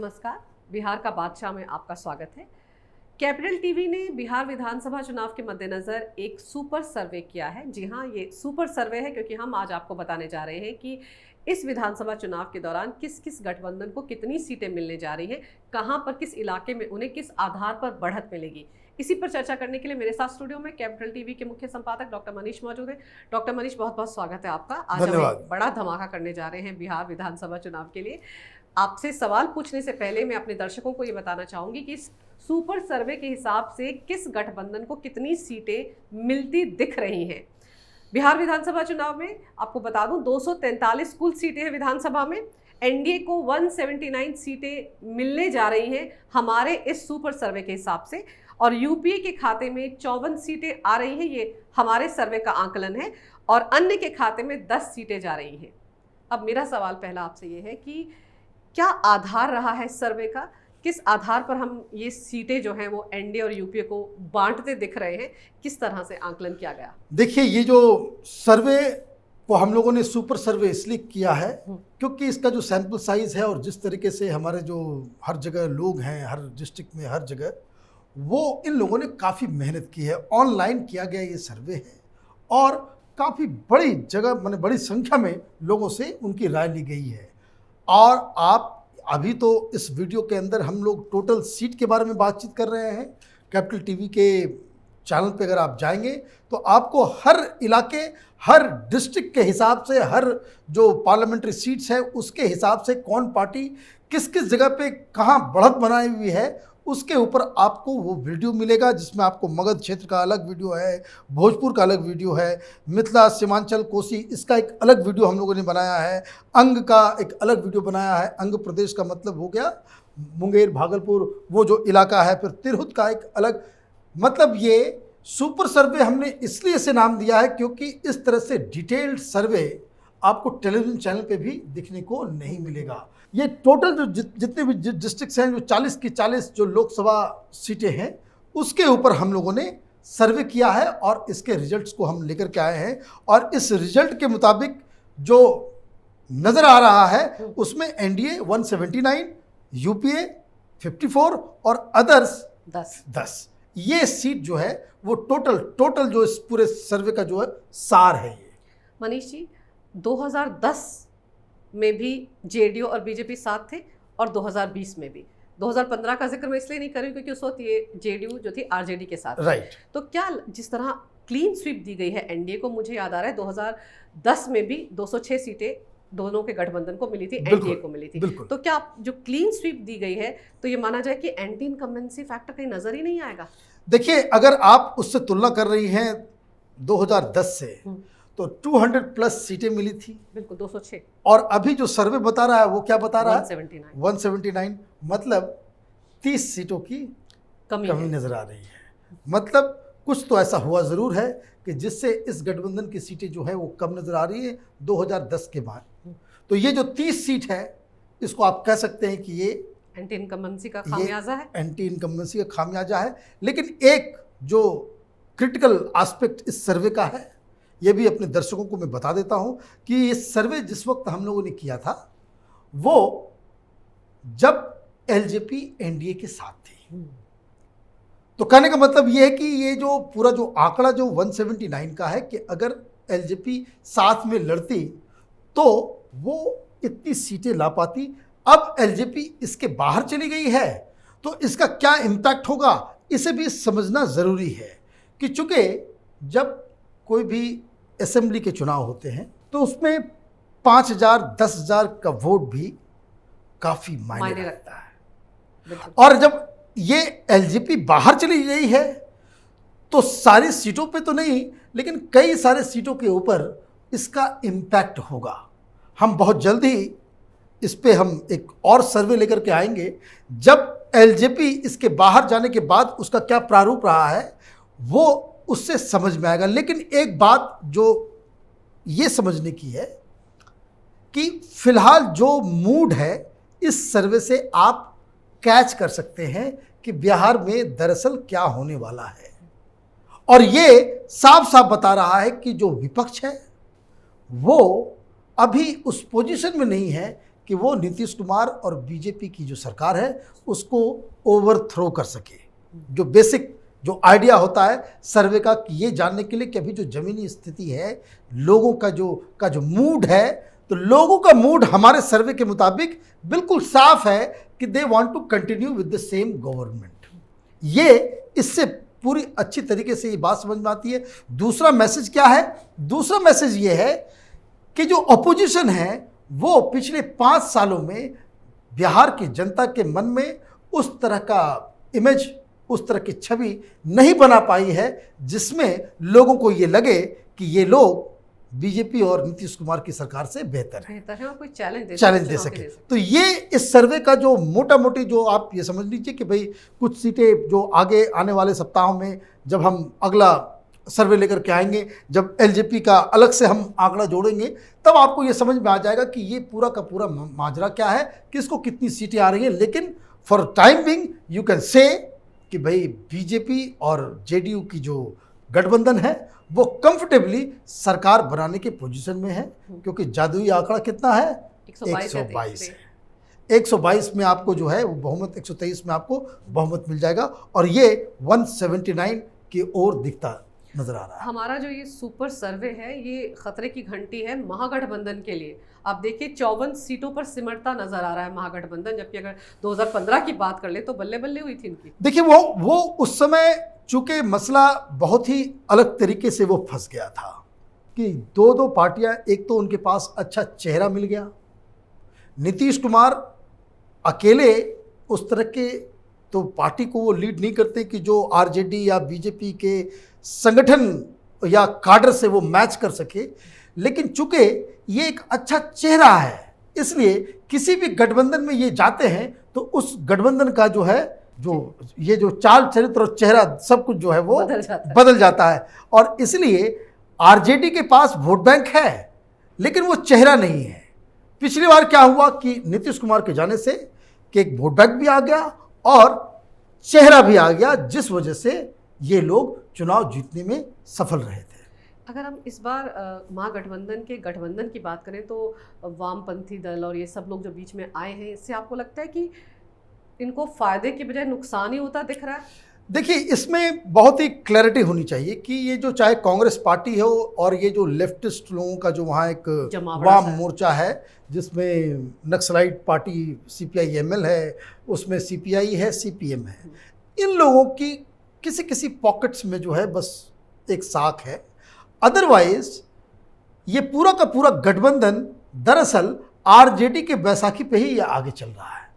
नमस्कार। बिहार का बादशाह में आपका स्वागत है। कैपिटल टीवी ने बिहार विधानसभा चुनाव के मद्देनज़र एक सुपर सर्वे किया है। जी हाँ, ये सुपर सर्वे है क्योंकि हम आज आपको बताने जा रहे हैं कि इस विधानसभा चुनाव के दौरान किस किस गठबंधन को कितनी सीटें मिलने जा रही हैं, कहां पर किस इलाके में उन्हें किस आधार पर बढ़त मिलेगी। इसी पर चर्चा करने के लिए मेरे साथ स्टूडियो में कैपिटल टीवी के मुख्य संपादक डॉक्टर मनीष मौजूद हैं। डॉक्टर मनीष, बहुत बहुत स्वागत है आपका। आज हम बड़ा धमाका करने जा रहे हैं बिहार विधानसभा चुनाव के लिए। आपसे सवाल पूछने से पहले मैं अपने दर्शकों को ये बताना चाहूंगी कि इस सुपर सर्वे के हिसाब से किस गठबंधन को कितनी सीटें मिलती दिख रही हैं। बिहार विधानसभा चुनाव में आपको बता दूं 243 कुल सीटें हैं विधानसभा में। एनडीए को 179 सीटें मिलने जा रही हैं हमारे इस सुपर सर्वे के हिसाब से, और यूपीए के खाते में 54 सीटें आ रही हैं। ये हमारे सर्वे का आंकलन है, और अन्य के खाते में 10 सीटें जा रही हैं। अब मेरा सवाल पहला आपसे ये है कि क्या आधार रहा है सर्वे का, किस आधार पर हम ये सीटें जो हैं वो एनडीए और यूपीए को बांटते दिख रहे हैं, किस तरह से आंकलन किया गया? देखिए, ये जो सर्वे को हम लोगों ने सुपर सर्वे इसलिए किया है क्योंकि इसका जो सैंपल साइज है और जिस तरीके से हमारे जो हर जगह लोग हैं, हर डिस्ट्रिक्ट में हर जगह, वो इन लोगों ने काफ़ी मेहनत की है। ऑनलाइन किया गया ये सर्वे है और काफ़ी बड़ी जगह माने बड़ी संख्या में लोगों से उनकी राय ली गई है। और आप अभी तो इस वीडियो के अंदर हम लोग टोटल सीट के बारे में बातचीत कर रहे हैं। कैपिटल टीवी के चैनल पे अगर आप जाएंगे तो आपको हर इलाके, हर डिस्ट्रिक्ट के हिसाब से, हर जो पार्लियामेंट्री सीट्स है उसके हिसाब से कौन पार्टी किस किस जगह पे कहाँ बढ़त बनाई हुई है, उसके ऊपर आपको वो वीडियो मिलेगा, जिसमें आपको मगध क्षेत्र का अलग वीडियो है, भोजपुर का अलग वीडियो है, मिथिला, सीमांचल, कोसी, इसका एक अलग वीडियो हम लोगों ने बनाया है, अंग का एक अलग वीडियो बनाया है। अंग प्रदेश का मतलब हो गया मुंगेर, भागलपुर, वो जो इलाका है, फिर तिरहुत का एक अलग। मतलब ये सुपर सर्वे हमने इसलिए से नाम दिया है क्योंकि इस तरह से डिटेल्ड सर्वे आपको टेलीविज़न चैनल पे भी दिखने को नहीं मिलेगा। ये टोटल जो जितने भी डिस्ट्रिक्ट्स हैं, जो 40 की 40 जो लोकसभा सीटें हैं, उसके ऊपर हम लोगों ने सर्वे किया है और इसके रिजल्ट्स को हम लेकर के आए हैं। और इस रिजल्ट के मुताबिक जो नज़र आ रहा है उसमें एनडीए 179, यूपीए 54 और अदर्स 10। ये सीट जो है वो टोटल जो इस पूरे सर्वे का जो है सार है। ये मनीष जी, 2010 में भी जेडीयू और बीजेपी साथ थे और 2020 में भी। 2015 का जिक्र मैं इसलिए नहीं कर रही क्योंकि उस वक्त ये जेडीयू जो थी आरजेडी के साथ, राइट। तो क्या जिस तरह क्लीन स्वीप दी गई है एनडीए को, मुझे याद आ रहा है 2010 में भी 206 सीटें दोनों के गठबंधन को मिली थी, एनडीए को मिली थी। तो क्या जो क्लीन स्वीप दी गई है तो ये माना जाए कि एंटी इनकम्बेंसी फैक्टर कहीं नजर ही नहीं आएगा? देखिए, अगर आप उससे तुलना कर रही हैं 2010 से, तो 200 प्लस सीटें मिली थी। बिल्कुल, 206। और अभी जो सर्वे बता रहा है वो क्या बता रहा है? 179। मतलब 30 सीटों की कमी नजर आ रही है। मतलब कुछ तो ऐसा हुआ ज़रूर है कि जिससे इस गठबंधन की सीटें जो है वो कम नज़र आ रही है 2010 के बाद। तो ये जो 30 सीट है, इसको आप कह सकते हैं कि ये एंटी इनकम्बेंसी का खामियाजा है। एंटी इनकम्बेंसी का खामियाजा है। लेकिन एक जो क्रिटिकल एस्पेक्ट इस सर्वे का है, ये भी अपने दर्शकों को मैं बता देता हूं कि ये सर्वे जिस वक्त हम लोगों ने किया था वो जब एलजेपी एनडीए के साथ थी। तो कहने का मतलब ये है कि ये जो पूरा जो आंकड़ा जो 179 का है कि अगर एलजेपी साथ में लड़ती तो वो इतनी सीटें ला पाती। अब एलजेपी इसके बाहर चली गई है तो इसका क्या इम्पैक्ट होगा, इसे भी समझना ज़रूरी है कि चूँकि जब कोई भी असेंबली के चुनाव होते हैं तो उसमें 5,000 10,000 का वोट भी काफ़ी मायने रखता है। और जब ये एलजेपी बाहर चली गई है तो सारी सीटों पे तो नहीं, लेकिन कई सारे सीटों के ऊपर इसका इम्पैक्ट होगा। हम बहुत जल्दी इस पे हम एक और सर्वे लेकर के आएंगे। जब एलजेपी इसके बाहर जाने के बाद उसका क्या प्रारूप रहा है वो उससे समझ में आएगा। लेकिन एक बात जो ये समझने की है कि फिलहाल जो मूड है, इस सर्वे से आप कैच कर सकते हैं कि बिहार में दरअसल क्या होने वाला है। और ये साफ साफ बता रहा है कि जो विपक्ष है वो अभी उस पोजीशन में नहीं है कि वो नीतीश कुमार और बीजेपी की जो सरकार है उसको ओवरथ्रो कर सके। जो बेसिक जो आइडिया होता है सर्वे का कि ये जानने के लिए कि अभी जो ज़मीनी स्थिति है, लोगों का जो मूड है, तो लोगों का मूड हमारे सर्वे के मुताबिक बिल्कुल साफ है कि they want to continue with the same government. ये इससे पूरी अच्छी तरीके से ये बात समझ में आती है। दूसरा मैसेज क्या है? दूसरा मैसेज ये है कि जो अपोजिशन है वो पिछले 5 सालों में बिहार की जनता के मन में उस तरह का इमेज, उस तरह की छवि नहीं बना पाई है जिसमें लोगों को ये लगे कि ये लोग बीजेपी और नीतीश कुमार की सरकार से बेहतर है और कोई चैलेंज दे सके। तो ये इस सर्वे का जो मोटा मोटी जो आप ये समझ लीजिए कि भाई कुछ सीटें जो आगे आने वाले सप्ताहों में जब हम अगला सर्वे लेकर के आएंगे, जब एलजेपी का अलग से हम आंकड़ा जोड़ेंगे, तब आपको ये समझ में आ जाएगा कि ये पूरा का पूरा माजरा क्या है, किसको कितनी सीटें आ रही हैं। लेकिन for time being you can say कि भाई बीजेपी और जेडीयू की जो गठबंधन है वो कंफर्टेबली सरकार बनाने के पोजीशन में है, क्योंकि जादुई आंकड़ा कितना है? 122 है। 122 में आपको जो है वो बहुमत, 123 में आपको बहुमत मिल जाएगा और ये 179 की ओर दिखता नजर आ रहा है। हमारा जो ये सुपर सर्वे है ये खतरे की घंटी है महागठबंधन के लिए। आप देखिए 54 सीटों पर सिमटता नजर आ रहा है महागठबंधन, जबकि अगर 2015 की बात कर ले तो बल्ले बल्ले हुई थी इनकी। देखिए वो उस समय चूंकि मसला बहुत ही अलग तरीके से वो फंस गया था कि दो पार्टियां, एक तो उनके पास अच्छा चेहरा मिल गया, नीतीश कुमार अकेले उस तरह के तो पार्टी को वो लीड नहीं करते कि जो आरजेडी या बीजेपी के संगठन या काडर से वो मैच कर सके। लेकिन चूंकि ये एक अच्छा चेहरा है, इसलिए किसी भी गठबंधन में ये जाते हैं तो उस गठबंधन का जो है ये जो चाल चरित्र और चेहरा सब कुछ जो है वो बदल जाता है। और इसलिए आरजेडी के पास वोट बैंक है लेकिन वो चेहरा नहीं है। पिछली बार क्या हुआ कि नीतीश कुमार के जाने से कि एक वोट बैंक भी आ गया और चेहरा भी आ गया, जिस वजह से ये लोग चुनाव जीतने में सफल रहे थे। अगर हम इस बार महागठबंधन के गठबंधन की बात करें तो वामपंथी दल और ये सब लोग जो बीच में आए हैं, इससे आपको लगता है कि इनको फायदे की बजाय नुकसान ही होता दिख रहा है? देखिए, इसमें बहुत ही क्लैरिटी होनी चाहिए कि ये जो चाहे कांग्रेस पार्टी हो और ये जो लेफ्टिस्ट लोगों का जो वहाँ एक वाम मोर्चा है जिसमें नक्सलाइट पार्टी CPI-ML है, उसमें CPI है, CPM है, इन लोगों की किसी किसी पॉकेट्स में जो है बस एक साख है। अदरवाइज ये पूरा का पूरा गठबंधन दरअसल आरजेडी के बैसाखी पे ही ये आगे चल रहा है।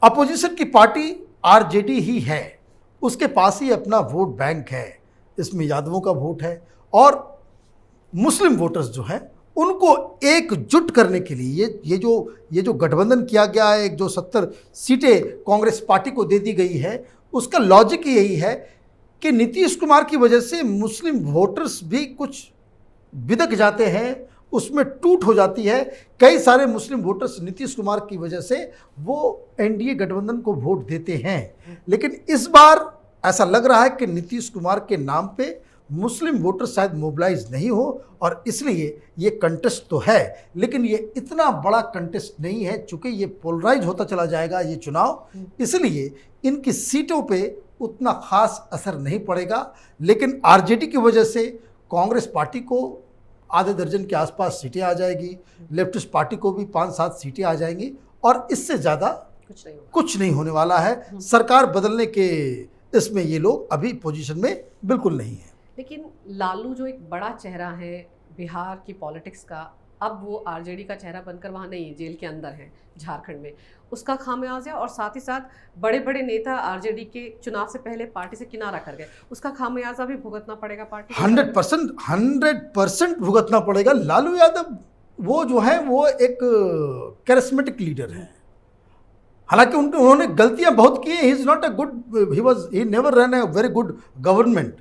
अपोजिशन की पार्टी आरजेडी ही है, उसके पास ही अपना वोट बैंक है, इसमें यादवों का वोट है और मुस्लिम वोटर्स जो हैं उनको एकजुट करने के लिए ये जो गठबंधन किया गया है, एक जो 70 सीटें कांग्रेस पार्टी को दे दी गई है, उसका लॉजिक यही है कि नीतीश कुमार की वजह से मुस्लिम वोटर्स भी कुछ बिदक जाते हैं, उसमें टूट हो जाती है। कई सारे मुस्लिम वोटर्स नीतीश कुमार की वजह से वो एनडीए गठबंधन को वोट देते हैं। लेकिन इस बार ऐसा लग रहा है कि नीतीश कुमार के नाम पे मुस्लिम वोटर शायद मोबिलाइज नहीं हो और इसलिए ये कंटेस्ट तो है, लेकिन ये इतना बड़ा कंटेस्ट नहीं है चूँकि ये पोलराइज होता चला जाएगा ये चुनाव, इसलिए इनकी सीटों पे उतना खास असर नहीं पड़ेगा। लेकिन आरजेडी की वजह से कांग्रेस पार्टी को आधे दर्जन के आसपास सीटें आ जाएगी, लेफ्टिस्ट पार्टी को भी 5-7 सीटें आ जाएंगी और इससे ज़्यादा कुछ नहीं होने वाला है। सरकार बदलने के इसमें ये लोग अभी पोजीशन में बिल्कुल नहीं है। लेकिन लालू जो एक बड़ा चेहरा है बिहार की पॉलिटिक्स का, अब वो आरजेडी का चेहरा बनकर वहाँ नहीं है, जेल के अंदर है झारखंड में, उसका खामियाजा और साथ ही साथ बड़े बड़े नेता आरजेडी के चुनाव से पहले पार्टी से किनारा कर गए, उसका खामियाजा भी भुगतना पड़ेगा पार्टी को। 100% भुगतना पड़ेगा। लालू यादव वो जो है वो एक कैरिस्मेटिक लीडर है, हालांकि उन्होंने गलतियां बहुत की हैं। He is not a good, he never run a very good government,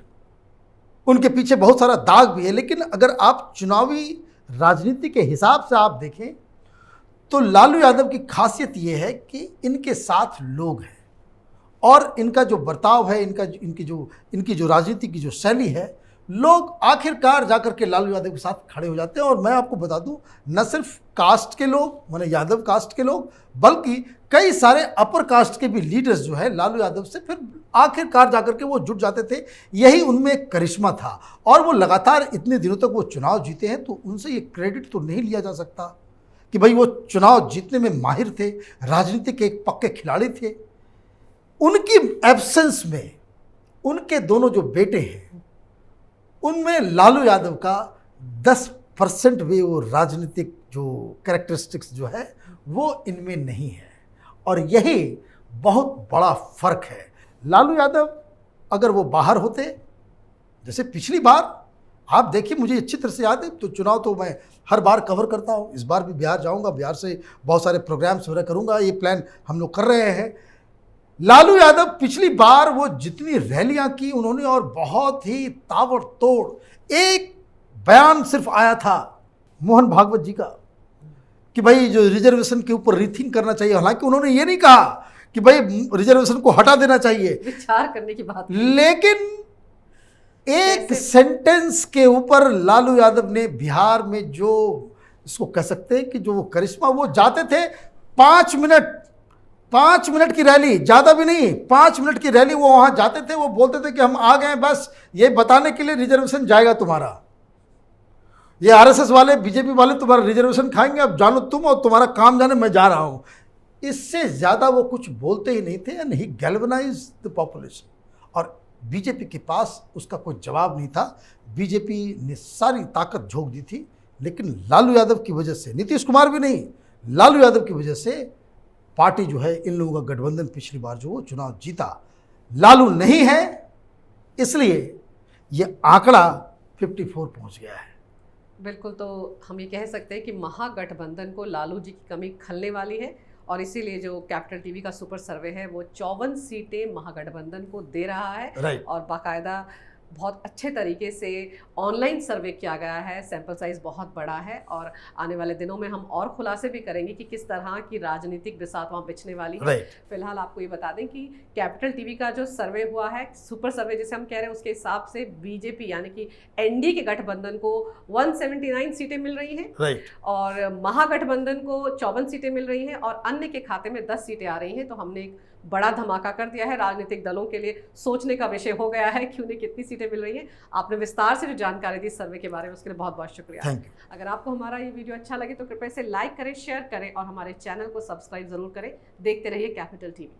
उनके पीछे बहुत सारा दाग भी है। लेकिन अगर आप चुनावी राजनीति के हिसाब से आप देखें तो लालू यादव की खासियत ये है कि इनके साथ लोग हैं और इनका जो बर्ताव है, इनकी जो राजनीति की जो शैली है लोग आखिरकार जाकर के लालू यादव के साथ खड़े हो जाते हैं। और मैं आपको बता दूं, न सिर्फ कास्ट के लोग, माने यादव कास्ट के लोग, बल्कि कई सारे अपर कास्ट के भी लीडर्स जो है लालू यादव से फिर आखिरकार जाकर के वो जुट जाते थे। यही उनमें एक करिश्मा था। और वो लगातार इतने दिनों तक वो चुनाव जीते हैं, तो उनसे ये क्रेडिट तो नहीं लिया जा सकता कि भाई वो चुनाव जीतने में माहिर थे, राजनीति के एक पक्के खिलाड़ी थे। उनकी एब्सेंस में उनके दोनों जो बेटे हैं, उनमें लालू यादव का 10% भी वो राजनीतिक जो कैरेक्टरिस्टिक्स जो है वो इनमें नहीं है। और यही बहुत बड़ा फर्क है। लालू यादव अगर वो बाहर होते, जैसे पिछली बार आप देखिए, मुझे अच्छी तरह से याद है, तो चुनाव तो मैं हर बार कवर करता हूँ। इस बार भी बिहार जाऊँगा, बिहार से बहुत सारे प्रोग्राम्स वगैरह करूँगा, ये प्लान हम लोग कर रहे हैं। लालू यादव पिछली बार वो जितनी रैलियां की उन्होंने, और बहुत ही ताबड़तोड़ एक बयान सिर्फ आया था मोहन भागवत जी का कि भाई जो रिजर्वेशन के ऊपर रीथिंक करना चाहिए। हालांकि उन्होंने ये नहीं कहा कि भाई रिजर्वेशन को हटा देना चाहिए, विचार करने की बात, लेकिन एक सेंटेंस के ऊपर लालू यादव ने बिहार में जो इसको कह सकते हैं कि जो वो करिश्मा, वो जाते थे 5 मिनट की रैली, ज़्यादा भी नहीं, 5 मिनट की रैली, वो वहाँ जाते थे, वो बोलते थे कि हम आ गए बस ये बताने के लिए रिजर्वेशन जाएगा तुम्हारा, ये आरएसएस वाले बीजेपी वाले तुम्हारा रिजर्वेशन खाएंगे, अब जानो तुम और तुम्हारा काम जाने, मैं जा रहा हूँ। इससे ज़्यादा वो कुछ बोलते ही नहीं थे, and he galvanise the population. और बीजेपी के पास उसका कोई जवाब नहीं था। बीजेपी ने सारी ताकत झोंक दी थी, लेकिन लालू यादव की वजह से, नीतीश कुमार भी नहीं, लालू यादव की वजह से पार्टी जो है, इन लोगों का गठबंधन पिछली बार जो वो चुनाव जीता। लालू नहीं है, इसलिए ये आंकड़ा 54 पहुंच गया है। बिल्कुल, तो हम ये कह सकते हैं कि महागठबंधन को लालू जी की कमी खलने वाली है, और इसीलिए जो कैपिटल टीवी का सुपर सर्वे है वो 54 सीटें महागठबंधन को दे रहा है। राइट। और बाकायदा बहुत अच्छे तरीके से ऑनलाइन सर्वे किया गया है, सैंपल साइज बहुत बड़ा है, और आने वाले दिनों में हम और खुलासे भी करेंगे कि किस तरह की राजनीतिक बिसात वहाँ बिछने वाली है। फिलहाल आपको ये बता दें कि कैपिटल टीवी का जो सर्वे हुआ है, सुपर सर्वे जिसे हम कह रहे हैं, उसके हिसाब से बीजेपी यानी कि एनडीए के गठबंधन को 179 सीटें मिल रही हैं, और महागठबंधन को 54 सीटें मिल रही हैं, और अन्य के खाते में 10 सीटें आ रही हैं। तो हमने एक बड़ा धमाका कर दिया है। राजनीतिक दलों के लिए सोचने का विषय हो गया है कि उन्हें कितनी सीटें मिल रही हैं। आपने विस्तार से जो जानकारी दी सर्वे के बारे में, उसके लिए बहुत बहुत शुक्रिया। अगर आपको हमारा ये वीडियो अच्छा लगे तो कृपया इसे लाइक करें, शेयर करें, और हमारे चैनल को सब्सक्राइब जरूर करें। देखते रहिए कैपिटल टीवी।